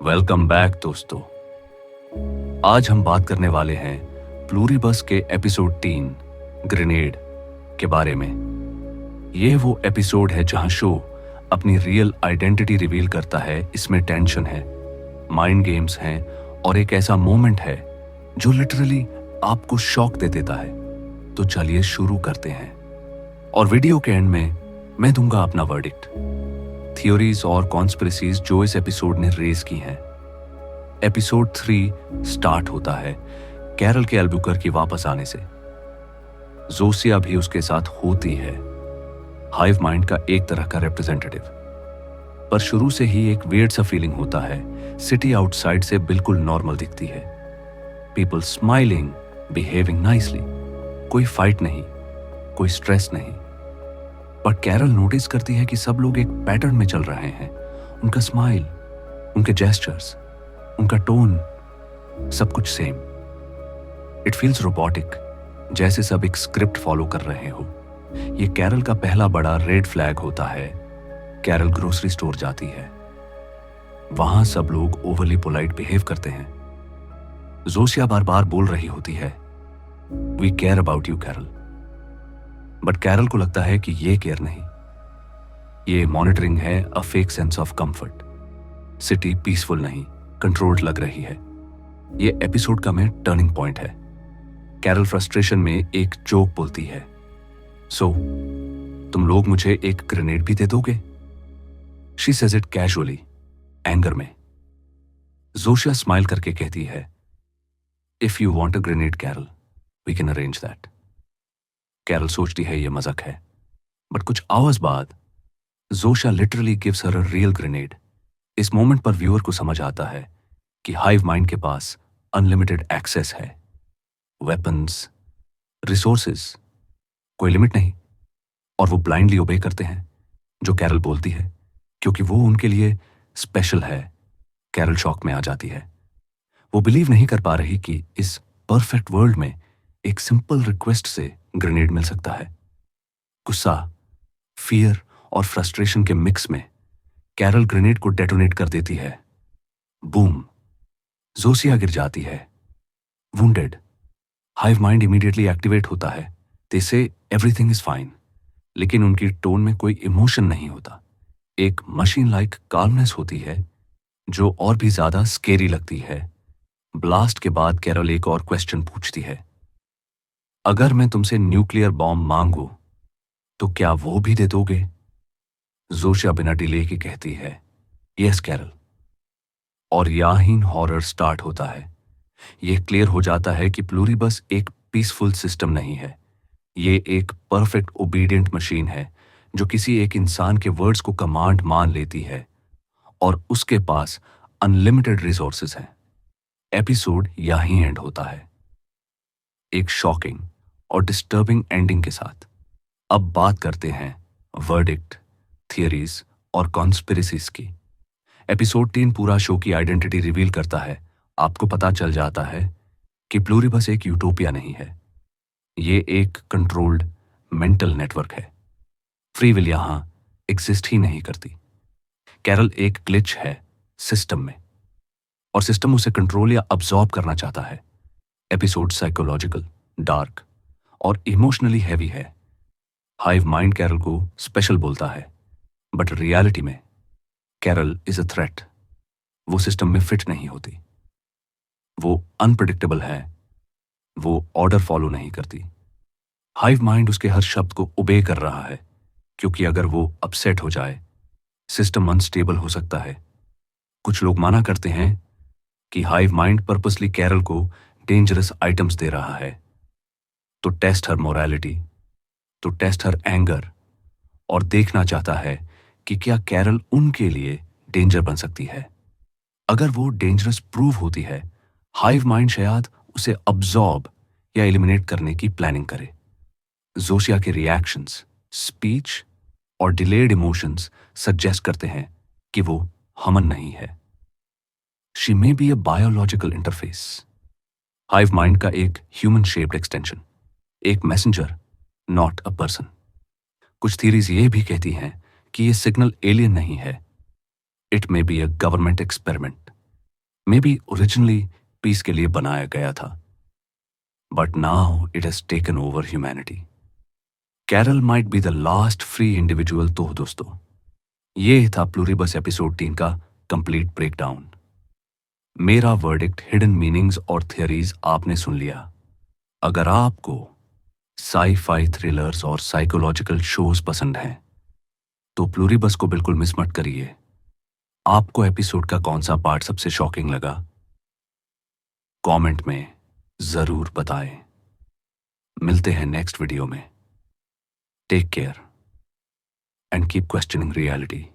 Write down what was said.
Welcome back दोस्तों। आज हम बात करने वाले हैं प्लूरीबस के एपिसोड 3 ग्रेनेड के बारे में। यह वो एपिसोड है जहां शो अपनी रियल आइडेंटिटी रिवील करता है। इसमें टेंशन है, माइंड गेम्स हैं और एक ऐसा मोमेंट है जो लिटरली आपको शॉक दे देता है। तो चलिए शुरू करते हैं और वीडियो के एंड में मैं दूंगा अपना वर्डिक्ट, थियोरीज और कॉन्स्पिरेसीज जो इस एपिसोड ने रेज की हैं। एपिसोड 3 स्टार्ट होता है कैरल के अल्बुकर्क वापस आने से। जोसिया भी उसके साथ होती है, हाइव माइंड का एक तरह का रिप्रेजेंटेटिव। पर शुरू से ही एक वियर्ड सा फीलिंग होता है। सिटी आउटसाइड से बिल्कुल नॉर्मल दिखती है, पीपल स्माइलिंग, बिहेविंग नाइसली, कोई फाइट नहीं, कोई स्ट्रेस नहीं। बट कैरल नोटिस करती है कि सब लोग एक पैटर्न में चल रहे हैं। उनका स्माइल, उनके जेस्चर्स, उनका टोन, सब कुछ सेम। इट फील्स रोबोटिक, जैसे सब एक स्क्रिप्ट फॉलो कर रहे हो। ये कैरल का पहला बड़ा रेड फ्लैग होता है। कैरल ग्रोसरी स्टोर जाती है, वहां सब लोग ओवरली पोलाइट बिहेव करते हैं। जोसिया बार बार बोल रही होती है, we care about you Carol. But Carol को लगता है कि ये केयर नहीं, ये मॉनिटरिंग है, a fake sense of comfort. City peaceful नहीं, कंट्रोल्ड लग रही है। ये एपिसोड का में टर्निंग पॉइंट है। कैरल फ्रस्ट्रेशन में एक जोक बोलती है, सो तुम लोग मुझे एक ग्रेनेड भी दे दोगे? She says it casually, anger में। जोशिया स्माइल करके कहती है, if you want a grenade Carol, we can arrange that. Carol सोचती है ये मजाक है, बट कुछ आवर्स बाद Josiah literally gives her a real grenade. इस मोमेंट पर व्यूअर को समझ आता है कि हाइव माइंड के पास अनलिमिटेड एक्सेस है, वेपन्स, रिसोर्सेज, कोई लिमिट नहीं। और वो ब्लाइंडली ओबे करते हैं जो कैरल बोलती है, क्योंकि वो उनके लिए स्पेशल है। कैरल शॉक में आ जाती है। वो बिलीव नहीं कर पा रही कि इस परफेक्ट वर्ल्ड में एक सिंपल रिक्वेस्ट से ग्रेनेड मिल सकता है। गुस्सा, फियर और फ्रस्ट्रेशन के मिक्स में कैरल ग्रेनेड को डेटोनेट कर देती है। बूम! जोसिया गिर जाती है, wounded. Hive mind immediately activate होता है। दे से एवरीथिंग इज फाइन, लेकिन उनकी टोन में कोई इमोशन नहीं होता। एक मशीन लाइक काल्मनेस होती है जो और भी ज्यादा स्केरी लगती है। ब्लास्ट के बाद कैरल एक और क्वेश्चन पूछती है, अगर मैं तुमसे न्यूक्लियर बॉम्ब मांगू तो क्या वो भी दे दोगे? जोशिया बिना डिले के कहती है, यस कैरल। और यहीं हॉरर स्टार्ट होता है। यह क्लियर हो जाता है कि प्लूरीबस एक पीसफुल सिस्टम नहीं है। ये एक परफेक्ट ओबीडियंट मशीन है जो किसी एक इंसान के वर्ड्स को कमांड मान लेती है, और उसके पास अनलिमिटेड रिसोर्सेज हैं। एपिसोड यहीं एंड होता है, एक शॉकिंग और डिस्टर्बिंग एंडिंग के साथ। अब बात करते हैं वर्डिक्ट, थियरीज और कॉन्स्पिरेसीज की। एपिसोड 3 पूरा शो की आइडेंटिटी रिवील करता है। आपको पता चल जाता है कि प्लूरीबस एक यूटोपिया नहीं है, ये एक कंट्रोल्ड मेंटल नेटवर्क है। फ्री विल यहां एग्जिस्ट ही नहीं करती। कैरल एक ग्लिच है सिस्टम में, और सिस्टम उसे कंट्रोल या अब्सॉर्ब करना चाहता है। एपिसोड साइकोलॉजिकल, डार्क और इमोशनली हैवी है। हाइव माइंड कैरल को स्पेशल बोलता है, बट रियलिटी में कैरल इज अ थ्रेट। वो सिस्टम में फिट नहीं होती, वो अनप्रेडिक्टेबल है, वो ऑर्डर फॉलो नहीं करती। हाइव माइंड उसके हर शब्द को ओबे कर रहा है, क्योंकि अगर वो अपसेट हो जाए, सिस्टम अनस्टेबल हो सकता है। कुछ लोग माना करते हैं कि हाइव माइंड पर्पसली कैरल को डेंजरस आइटम्स दे रहा है, तो टेस्ट हर मोरालिटी, तो टेस्ट हर एंगर, और देखना चाहता है कि क्या कैरल उनके लिए डेंजर बन सकती है। अगर वो डेंजरस प्रूव होती है, हाइव माइंड शायद उसे अब्सॉर्ब या एलिमिनेट करने की प्लानिंग करे। जोशिया के रिएक्शंस, स्पीच और डिलेड इमोशंस सजेस्ट करते हैं कि वो हमन नहीं है। She may be a biological interface, hive mind का एक ह्यूमन शेप्ड एक्सटेंशन, एक मैसेंजर, नॉट अ पर्सन। कुछ थीरीज ये भी कहती हैं कि ये सिग्नल एलियन नहीं है, it may be a government experiment, may be originally peace के लिए बनाया गया था, but now it has taken over humanity. Carol might be the last free individual. तो दोस्तों, ये था प्लूरीबस एपिसोड 3 का कंप्लीट ब्रेकडाउन। मेरा वर्डिक्ट, हिडन मीनिंग्स और थियरीज आपने सुन लिया। अगर आपको साई-फाई थ्रिलर्स और साइकोलॉजिकल शोज पसंद हैं तो प्लूरीबस को बिल्कुल मिस मत करिए। आपको एपिसोड का कौन सा पार्ट सबसे शॉकिंग लगा, कमेंट में जरूर बताएं। मिलते हैं नेक्स्ट वीडियो में। Take care and keep questioning reality.